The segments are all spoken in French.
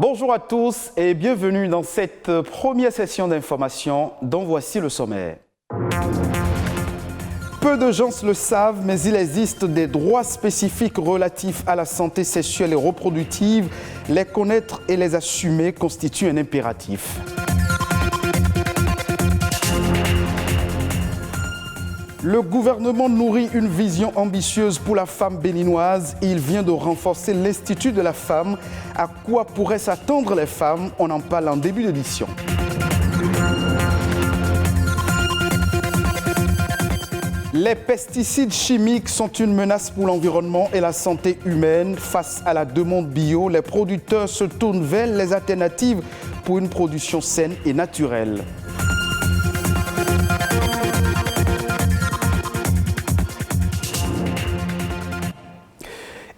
Bonjour à tous et bienvenue dans cette première session d'information dont voici le sommaire. Peu de gens le savent, mais il existe des droits spécifiques relatifs à la santé sexuelle et reproductive. Les connaître et les assumer constitue un impératif. Le gouvernement nourrit une vision ambitieuse pour la femme béninoise. Il vient de renforcer l'Institut de la femme. À quoi pourraient s'attendre les femmes? On en parle en début d'édition. Les pesticides chimiques sont une menace pour l'environnement et la santé humaine. Face à la demande bio, les producteurs se tournent vers les alternatives pour une production saine et naturelle.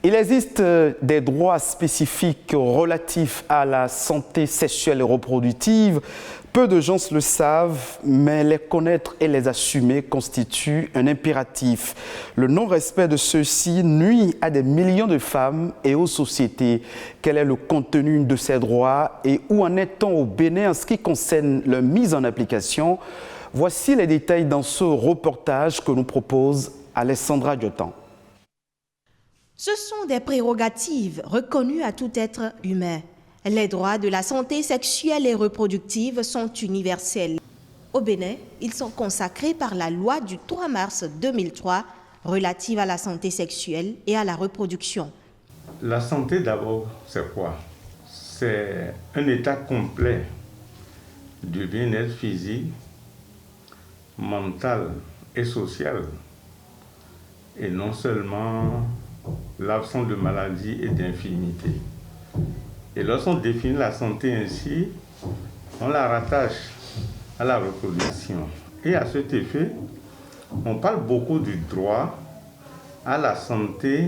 Il existe des droits spécifiques relatifs à la santé sexuelle et reproductive. Peu de gens le savent, mais les connaître et les assumer constitue un impératif. Le non-respect de ceux-ci nuit à des millions de femmes et aux sociétés. Quel est le contenu de ces droits et où en est-on au Bénin en ce qui concerne leur mise en application? Voici les détails dans ce reportage que nous propose Alessandra Diotan. Ce sont des prérogatives reconnues à tout être humain. Les droits de la santé sexuelle et reproductive sont universels. Au Bénin, ils sont consacrés par la loi du 3 mars 2003 relative à la santé sexuelle et à la reproduction. La santé d'abord, c'est quoi? C'est un état complet du bien-être physique, mental et social. Et non seulement l'absence de maladie et d'infirmité. Et lorsqu'on définit la santé ainsi, on la rattache à la reproduction. Et à cet effet, on parle beaucoup du droit à la santé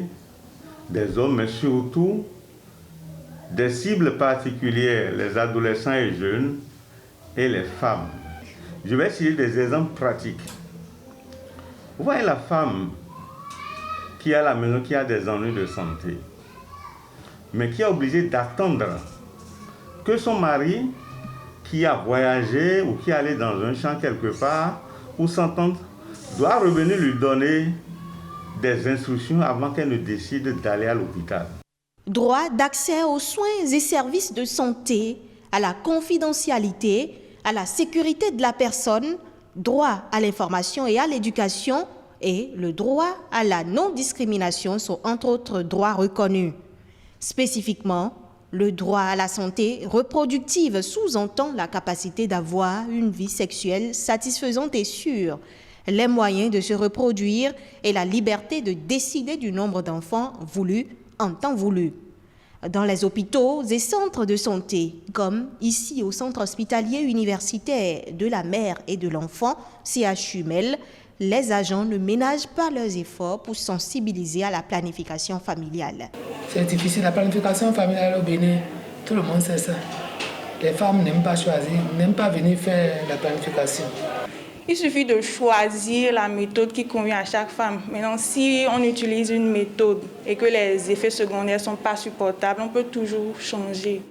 des hommes, mais surtout des cibles particulières, les adolescents et jeunes et les femmes. Je vais citer des exemples pratiques. Vous voyez la femme qui est à la maison, qui a des ennuis de santé, mais qui est obligé d'attendre que son mari, qui a voyagé ou qui est allé dans un champ quelque part, ou s'entendre, doit revenir lui donner des instructions avant qu'elle ne décide d'aller à l'hôpital. Droit d'accès aux soins et services de santé, à la confidentialité, à la sécurité de la personne, droit à l'information et à l'éducation, et le droit à la non-discrimination sont entre autres droits reconnus. Spécifiquement, le droit à la santé reproductive sous-entend la capacité d'avoir une vie sexuelle satisfaisante et sûre, les moyens de se reproduire et la liberté de décider du nombre d'enfants voulus en temps voulu. Dans les hôpitaux et centres de santé, comme ici au Centre hospitalier universitaire de la mère et de l'enfant, CHUMEL, les agents ne ménagent pas leurs efforts pour sensibiliser à la planification familiale. C'est difficile, la planification familiale au Bénin, tout le monde sait ça. Les femmes n'aiment pas choisir, n'aiment pas venir faire la planification. Il suffit de choisir la méthode qui convient à chaque femme. Maintenant, si on utilise une méthode et que les effets secondaires ne sont pas supportables, on peut toujours changer.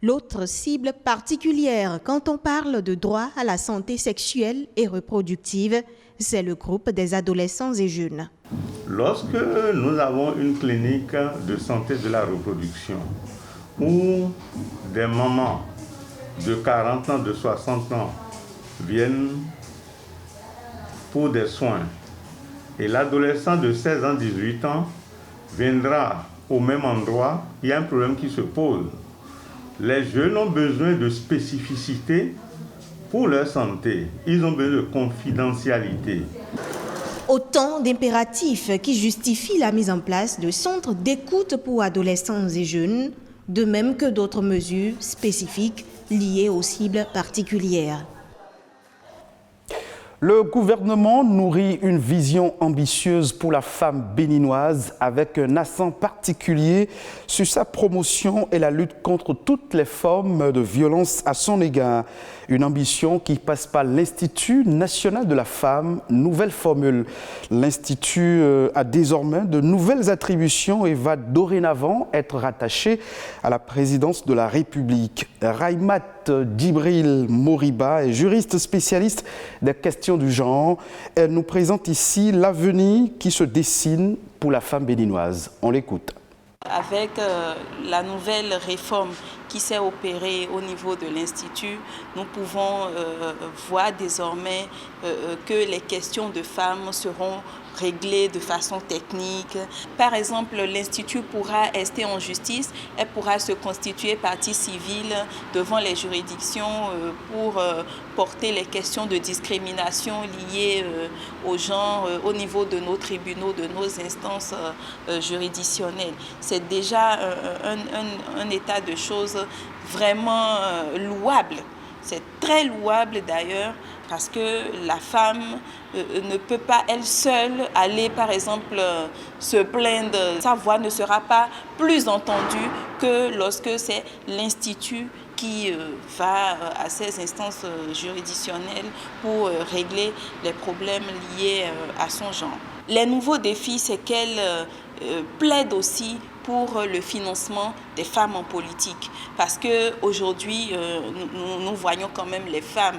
L'autre cible particulière quand on parle de droit à la santé sexuelle et reproductive, c'est le groupe des adolescents et jeunes. Lorsque nous avons une clinique de santé de la reproduction où des mamans de 40 ans, de 60 ans viennent pour des soins et l'adolescent de 16 ans, 18 ans viendra au même endroit, il y a un problème qui se pose. Les jeunes ont besoin de spécificité pour leur santé. Ils ont besoin de confidentialité. Autant d'impératifs qui justifient la mise en place de centres d'écoute pour adolescents et jeunes, de même que d'autres mesures spécifiques liées aux cibles particulières. Le gouvernement nourrit une vision ambitieuse pour la femme béninoise avec un accent particulier sur sa promotion et la lutte contre toutes les formes de violence à son égard. Une ambition qui passe par l'Institut national de la femme, nouvelle formule. L'Institut a désormais de nouvelles attributions et va dorénavant être rattaché à la présidence de la République. Raimat Djibril Moriba est juriste spécialiste des questions du genre. Elle nous présente ici l'avenir qui se dessine pour la femme béninoise. On l'écoute. Avec la nouvelle réforme qui s'est opérée au niveau de l'Institut, nous pouvons voir désormais que les questions de femmes seront réglées de façon technique. Par exemple, l'Institut pourra rester en justice, elle pourra se constituer partie civile devant les juridictions pour porter les questions de discrimination liées au genre au niveau de nos tribunaux, de nos instances juridictionnelles. C'est déjà un état de choses vraiment louable. C'est très louable d'ailleurs parce que la femme ne peut pas elle seule aller par exemple se plaindre. Sa voix ne sera pas plus entendue que lorsque c'est l'Institut qui va à ces instances juridictionnelles pour régler les problèmes liés à son genre. Les nouveaux défis, c'est qu'elle plaide aussi pour le financement des femmes en politique. Parce qu'aujourd'hui, nous voyons quand même les femmes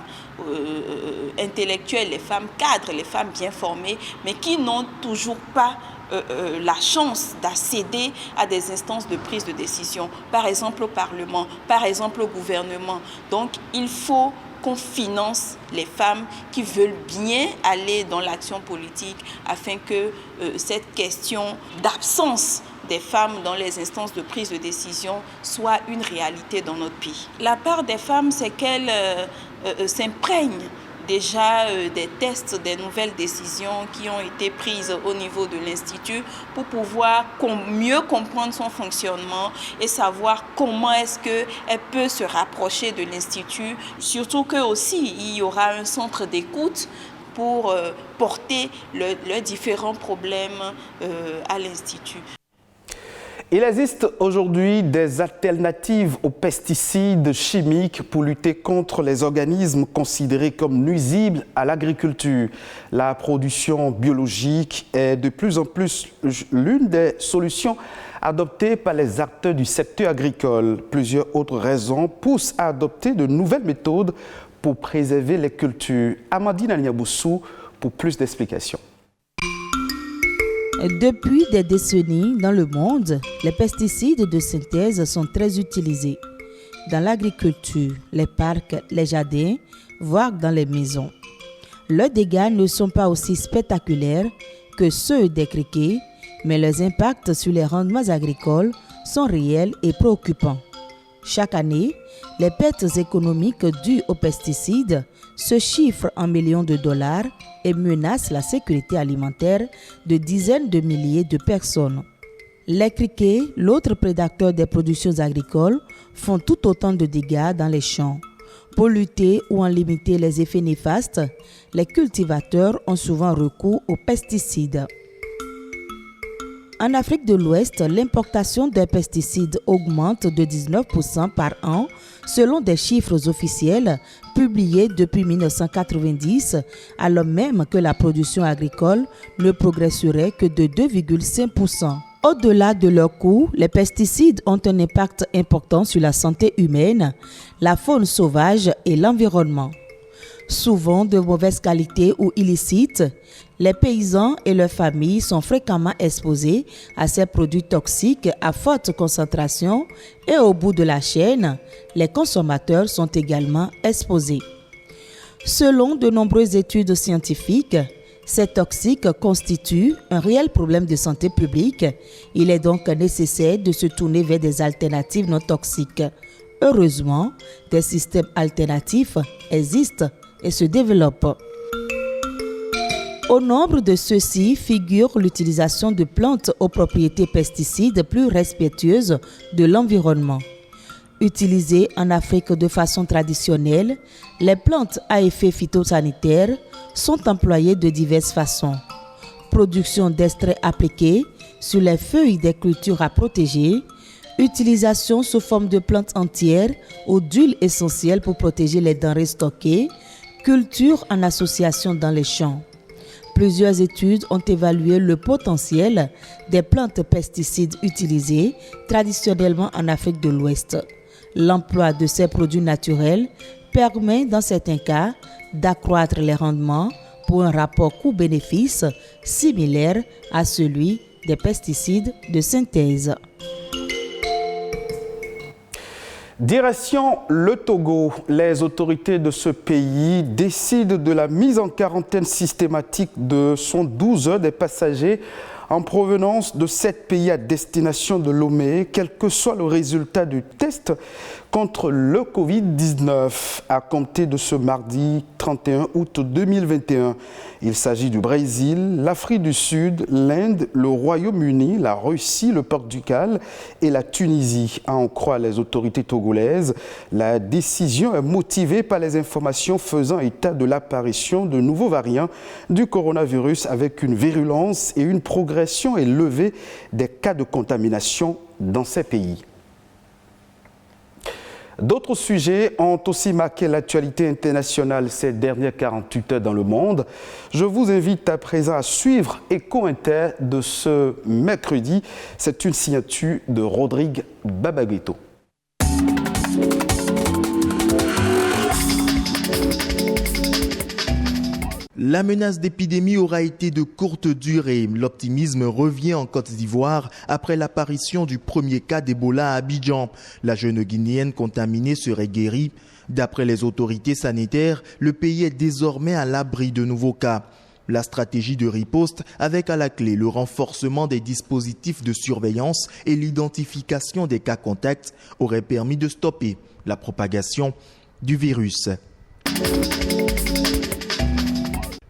intellectuelles, les femmes cadres, les femmes bien formées, mais qui n'ont toujours pas la chance d'accéder à des instances de prise de décision, par exemple au Parlement, par exemple au gouvernement. Donc, il faut qu'on finance les femmes qui veulent bien aller dans l'action politique afin que cette question d'absence des femmes dans les instances de prise de décision soit une réalité dans notre pays. La part des femmes, c'est qu'elles s'imprègnent déjà des tests, des nouvelles décisions qui ont été prises au niveau de l'Institut pour pouvoir mieux comprendre son fonctionnement et savoir comment est-ce qu'elle peut se rapprocher de l'Institut. Surtout qu'aussi, il y aura un centre d'écoute pour porter leurs différents problèmes à l'Institut. Il existe aujourd'hui des alternatives aux pesticides chimiques pour lutter contre les organismes considérés comme nuisibles à l'agriculture. La production biologique est de plus en plus l'une des solutions adoptées par les acteurs du secteur agricole. Plusieurs autres raisons poussent à adopter de nouvelles méthodes pour préserver les cultures. Amandine Aliaboussou pour plus d'explications. Depuis des décennies dans le monde, les pesticides de synthèse sont très utilisés. Dans l'agriculture, les parcs, les jardins, voire dans les maisons. Leurs dégâts ne sont pas aussi spectaculaires que ceux des criquets, mais leurs impacts sur les rendements agricoles sont réels et préoccupants. Chaque année, les pertes économiques dues aux pesticides se chiffrent en millions de dollars et menacent la sécurité alimentaire de dizaines de milliers de personnes. Les criquets, l'autre prédateur des productions agricoles, font tout autant de dégâts dans les champs. Pour lutter ou en limiter les effets néfastes, les cultivateurs ont souvent recours aux pesticides. En Afrique de l'Ouest, l'importation des pesticides augmente de 19% par an selon des chiffres officiels publiés depuis 1990, alors même que la production agricole ne progresserait que de 2,5%. Au-delà de leur coût, les pesticides ont un impact important sur la santé humaine, la faune sauvage et l'environnement. Souvent de mauvaise qualité ou illicites, les paysans et leurs familles sont fréquemment exposés à ces produits toxiques à forte concentration et au bout de la chaîne, les consommateurs sont également exposés. Selon de nombreuses études scientifiques, ces toxiques constituent un réel problème de santé publique. Il est donc nécessaire de se tourner vers des alternatives non toxiques. Heureusement, des systèmes alternatifs existent et se développent. Au nombre de ceux-ci figure l'utilisation de plantes aux propriétés pesticides plus respectueuses de l'environnement. Utilisées en Afrique de façon traditionnelle, les plantes à effet phytosanitaire sont employés de diverses façons. Production d'extraits appliqués sur les feuilles des cultures à protéger, utilisation sous forme de plantes entières ou d'huile essentielle pour protéger les denrées stockées, culture en association dans les champs. Plusieurs études ont évalué le potentiel des plantes pesticides utilisées traditionnellement en Afrique de l'Ouest. L'emploi de ces produits naturels permet dans certains cas d'accroître les rendements pour un rapport coût-bénéfice similaire à celui des pesticides de synthèse. Direction le Togo, les autorités de ce pays décident de la mise en quarantaine systématique de 112 heures des passagers en provenance de 7 pays à destination de Lomé, quel que soit le résultat du test contre le Covid-19 à compter de ce mardi 31 août 2021. Il s'agit du Brésil, l'Afrique du Sud, l'Inde, le Royaume-Uni, la Russie, le Portugal et la Tunisie. À en croire les autorités togolaises, la décision est motivée par les informations faisant état de l'apparition de nouveaux variants du coronavirus avec une virulence et une progression élevée des cas de contamination dans ces pays. D'autres sujets ont aussi marqué l'actualité internationale ces dernières 48 heures dans le monde. Je vous invite à présent à suivre Écho Inter de ce mercredi. C'est une signature de Rodrigue Babagueto. La menace d'épidémie aura été de courte durée. L'optimisme revient en Côte d'Ivoire après l'apparition du premier cas d'Ebola à Abidjan. La jeune Guinéenne contaminée serait guérie. D'après les autorités sanitaires, le pays est désormais à l'abri de nouveaux cas. La stratégie de riposte, avec à la clé le renforcement des dispositifs de surveillance et l'identification des cas contacts, aurait permis de stopper la propagation du virus.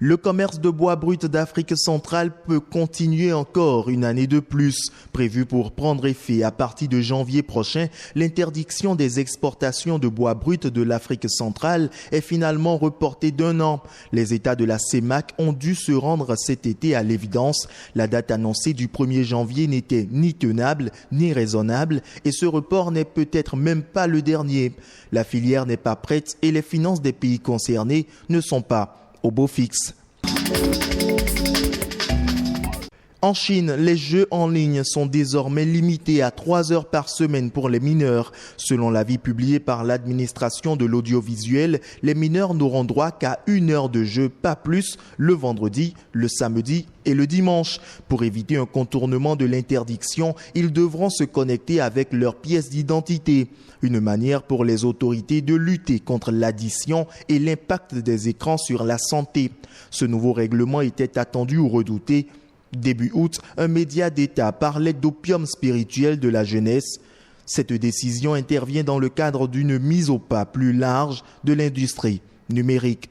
Le commerce de bois brut d'Afrique centrale peut continuer encore une année de plus. Prévu pour prendre effet à partir de janvier prochain, l'interdiction des exportations de bois brut de l'Afrique centrale est finalement reportée d'1 an. Les États de la CEMAC ont dû se rendre cet été à l'évidence. La date annoncée du 1er janvier n'était ni tenable ni raisonnable et ce report n'est peut-être même pas le dernier. La filière n'est pas prête et les finances des pays concernés ne sont pas au beau fixe. En Chine, les jeux en ligne sont désormais limités à 3 heures par semaine pour les mineurs. Selon l'avis publié par l'administration de l'audiovisuel, les mineurs n'auront droit qu'à 1 heure de jeu, pas plus, le vendredi, le samedi et le dimanche. Pour éviter un contournement de l'interdiction, ils devront se connecter avec leur pièce d'identité. Une manière pour les autorités de lutter contre l'addiction et l'impact des écrans sur la santé. Ce nouveau règlement était attendu ou redouté. Début août, un média d'État parlait d'opium spirituel de la jeunesse. Cette décision intervient dans le cadre d'une mise au pas plus large de l'industrie numérique.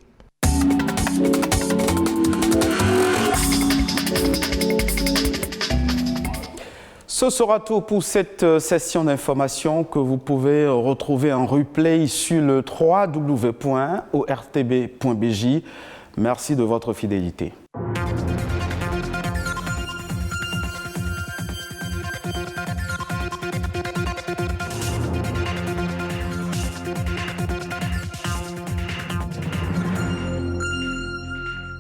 Ce sera tout pour cette session d'information que vous pouvez retrouver en replay sur le www.ortb.bj. Merci de votre fidélité.